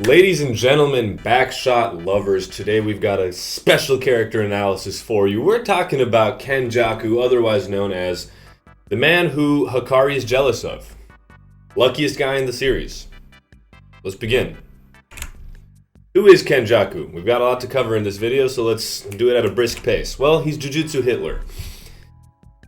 Ladies and gentlemen, backshot lovers, today we've got a special character analysis for you. We're talking about Kenjaku, otherwise known as the man who Hikari is jealous of. Luckiest guy in the series. Let's begin. Who is Kenjaku? We've got a lot to cover in this video, so let's do it at a brisk pace. Well, he's Jujutsu Hitler.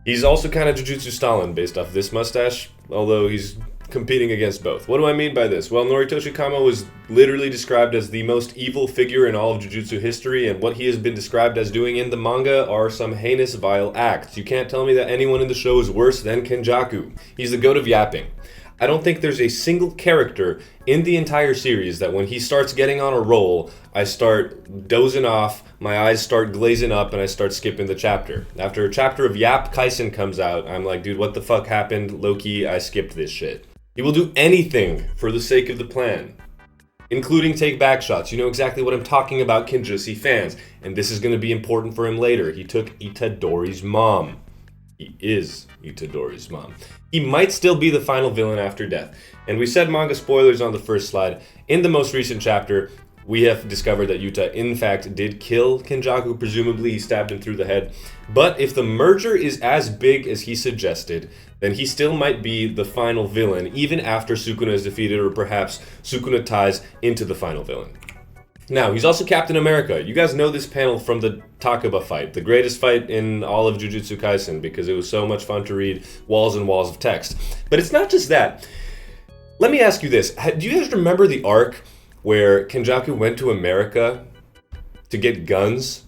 He's also kind of Jujutsu Stalin based off this mustache, although he's competing against both. What do I mean by this? Well, Noritoshi Kamo was literally described as the most evil figure in all of Jujutsu history, and what he has been described as doing in the manga are some heinous, vile acts. You can't tell me that anyone in the show is worse than Kenjaku. He's the goat of yapping. I don't think there's a single character in the entire series that when he starts getting on a roll, I start dozing off, my eyes start glazing up, and I start skipping the chapter. After a chapter of Yap Kaisen comes out, I'm like, dude, what the fuck happened? Low-key, I skipped this shit. He will do anything for the sake of the plan, including take back shots. You know exactly what I'm talking about, Kenjaku fans, and this is going to be important for him later. He took Itadori's mom. He is Itadori's mom. He might still be the final villain after death. And we said manga spoilers on the first slide. In the most recent chapter, we have discovered that Yuta, in fact, did kill Kenjaku. Presumably, he stabbed him through the head. But if the merger is as big as he suggested, then he still might be the final villain, even after Sukuna is defeated, or perhaps Sukuna ties into the final villain. Now, he's also Captain America. You guys know this panel from the Takaba fight, the greatest fight in all of Jujutsu Kaisen, because it was so much fun to read walls and walls of text. But it's not just that. Let me ask you this. Do you guys remember the arc where Kenjaku went to America to get guns?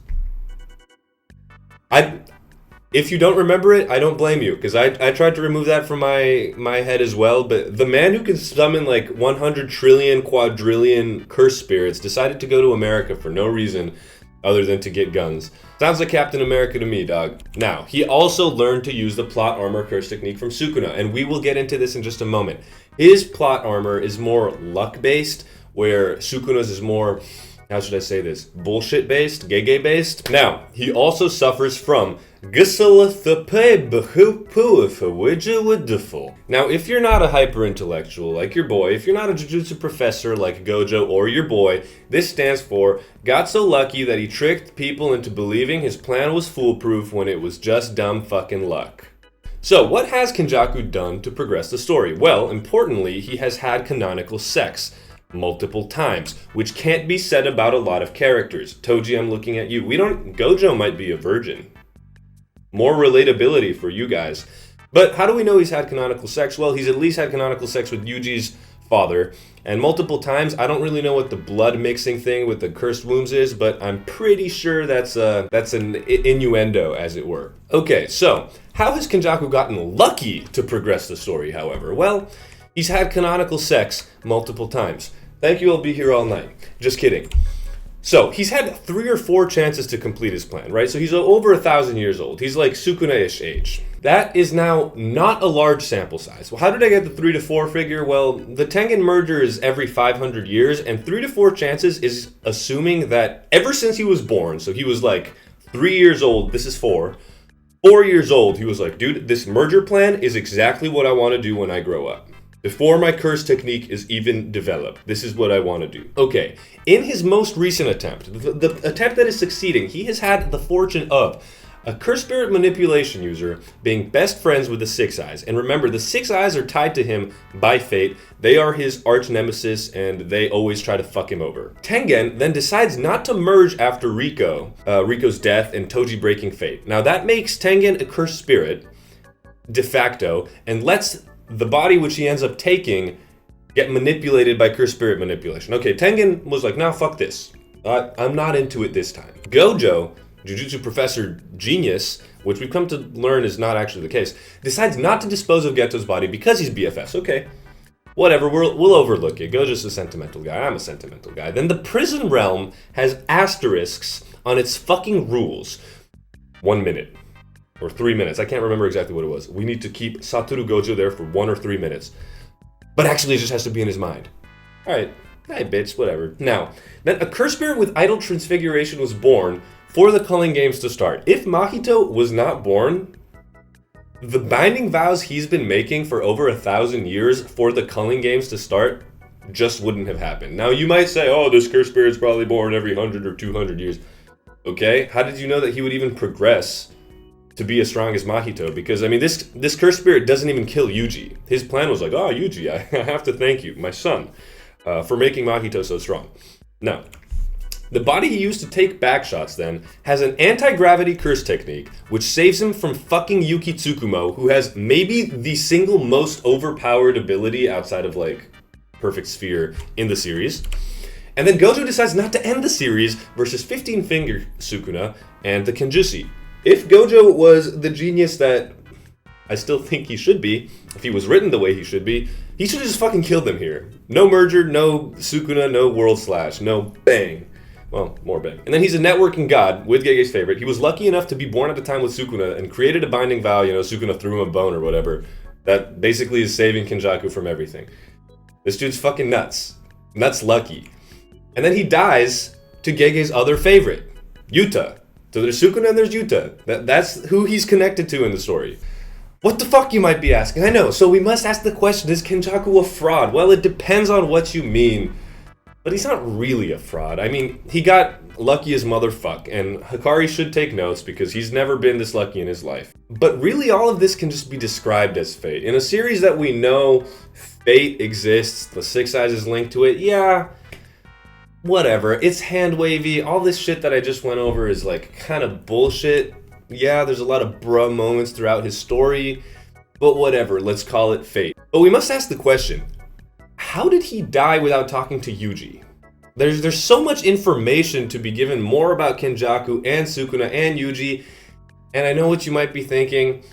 If you don't remember it, I don't blame you, because I tried to remove that from my head as well, but the man who can summon like 100 trillion, quadrillion curse spirits decided to go to America for no reason other than to get guns. Sounds like Captain America to me, dog. Now, he also learned to use the plot armor curse technique from Sukuna, and we will get into this in just a moment. His plot armor is more luck-based, where Sukuna's is more, how should I say this, bullshit-based, gege-based. Now, he also suffers from now, if you're not a hyper-intellectual like your boy, if you're not a Jujutsu professor like Gojo or your boy, this stands for got so lucky that he tricked people into believing his plan was foolproof when it was just dumb fucking luck. So, what has Kenjaku done to progress the story? Well, importantly, he has had canonical sex multiple times, which can't be said about a lot of characters. Toji, I'm looking at you. Gojo might be a virgin. More relatability for you guys. But how do we know he's had canonical sex? Well, he's at least had canonical sex with Yuji's father, and multiple times. I don't really know what the blood mixing thing with the cursed wombs is, but I'm pretty sure that's an innuendo, as it were. Okay, so how has Kenjaku gotten lucky to progress the story, however? Well, he's had canonical sex multiple times. Thank you, I'll be here all night. Just kidding. So, he's had 3 or 4 chances to complete his plan, right? So he's over 1,000 years old. He's like Sukuna-ish age. That is now not a large sample size. Well, how did I get the 3 to 4 figure? Well, the Tengen merger is every 500 years, and 3 to 4 chances is assuming that ever since he was born, so he was like 3 years old, this is 4 years old, he was like, dude, this merger plan is exactly what I want to do when I grow up. Before my curse technique is even developed, this is what I want to do. Okay, in his most recent attempt, the attempt that is succeeding, he has had the fortune of a curse spirit manipulation user being best friends with the Six Eyes. And remember, the Six Eyes are tied to him by fate. They are his arch nemesis, and they always try to fuck him over. Tengen then decides not to merge after Riko's death and Toji breaking fate. Now that makes Tengen a cursed spirit, de facto, and lets the body which he ends up taking get manipulated by curse spirit manipulation. Okay, Tengen was like, nah, fuck this. I'm not into it this time. Gojo, Jujutsu Professor Genius, which we've come to learn is not actually the case, decides not to dispose of Geto's body because he's BFFs. Okay, whatever, we'll overlook it. Gojo's a sentimental guy, I'm a sentimental guy. Then the prison realm has asterisks on its fucking rules. 1 minute. Or 3 minutes. I can't remember exactly what it was. We need to keep Satoru Gojo there for 1 or 3 minutes. But actually, it just has to be in his mind. Alright. Hey, bitch, whatever. Now, then a curse spirit with idol transfiguration was born for the culling games to start. If Mahito was not born, the binding vows he's been making for over 1,000 years for the culling games to start just wouldn't have happened. Now, you might say, oh, this cursed spirit's probably born every 100 or 200 years. Okay, how did you know that he would even progress to be as strong as Mahito? Because, I mean, this cursed spirit doesn't even kill Yuji. His plan was like, oh, Yuji, I have to thank you, my son, for making Mahito so strong. Now, the body he used to take back shots then has an anti-gravity curse technique, which saves him from fucking Yuki Tsukumo, who has maybe the single most overpowered ability outside of, like, Perfect Sphere in the series. And then Gojo decides not to end the series versus 15-finger Sukuna and the Kenjushi. If Gojo was the genius that I still think he should be, if he was written the way he should have just fucking killed them here. No merger, no Sukuna, no world slash, no bang. Well, more bang. And then he's a networking god with Gege's favorite. He was lucky enough to be born at a time with Sukuna and created a binding vow, you know, Sukuna threw him a bone or whatever, that basically is saving Kenjaku from everything. This dude's fucking nuts. Nuts lucky. And then he dies to Gege's other favorite, Yuta. So there's Sukuna and there's Yuta. That's who he's connected to in the story. What the fuck, you might be asking? I know, so we must ask the question, is Kenjaku a fraud? Well, it depends on what you mean. But he's not really a fraud. I mean, he got lucky as motherfuck, and Hikari should take notes because he's never been this lucky in his life. But really, all of this can just be described as fate. In a series that we know fate exists, the Six Eyes is linked to it, yeah, whatever. It's hand-wavy. All this shit that I just went over is like kind of bullshit. Yeah, there's a lot of bruh moments throughout his story, but whatever, let's call it fate. But we must ask the question, how did he die without talking to Yuji? There's so much information to be given more about Kenjaku and Sukuna and Yuji, and I know what you might be thinking.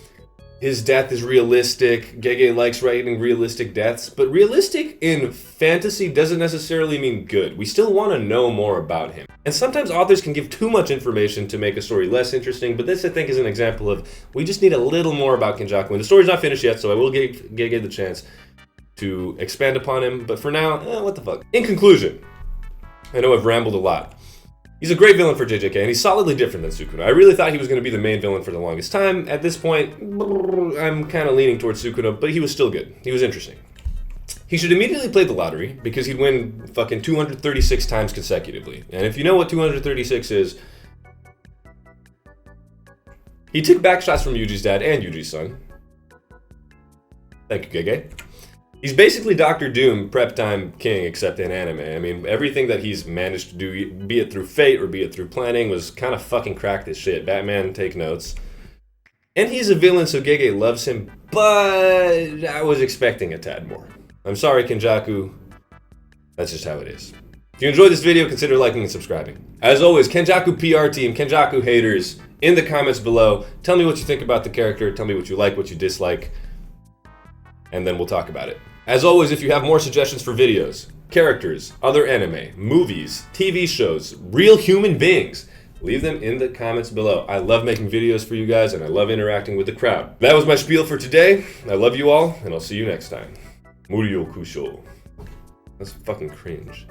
His death is realistic, Gege likes writing realistic deaths, but realistic in fantasy doesn't necessarily mean good. We still want to know more about him. And sometimes authors can give too much information to make a story less interesting, but this I think is an example of we just need a little more about Kenjaku. And the story's not finished yet, so I will give Gege the chance to expand upon him, but for now, what the fuck. In conclusion, I know I've rambled a lot. He's a great villain for JJK, and he's solidly different than Sukuna. I really thought he was going to be the main villain for the longest time. At this point, I'm kind of leaning towards Sukuna, but he was still good. He was interesting. He should immediately play the lottery, because he'd win fucking 236 times consecutively. And if you know what 236 is, he took back shots from Yuji's dad and Yuji's son. Thank you, Gege. He's basically Doctor Doom, prep time king, except in anime. I mean, everything that he's managed to do, be it through fate or be it through planning, was kind of fucking cracked as shit. Batman, take notes. And he's a villain, so Gege loves him, but I was expecting a tad more. I'm sorry, Kenjaku. That's just how it is. If you enjoyed this video, consider liking and subscribing. As always, Kenjaku PR team, Kenjaku haters, in the comments below, tell me what you think about the character, tell me what you like, what you dislike, and then we'll talk about it. As always, if you have more suggestions for videos, characters, other anime, movies, TV shows, real human beings, leave them in the comments below. I love making videos for you guys, and I love interacting with the crowd. That was my spiel for today. I love you all, and I'll see you next time. Murio Kusho. That's fucking cringe.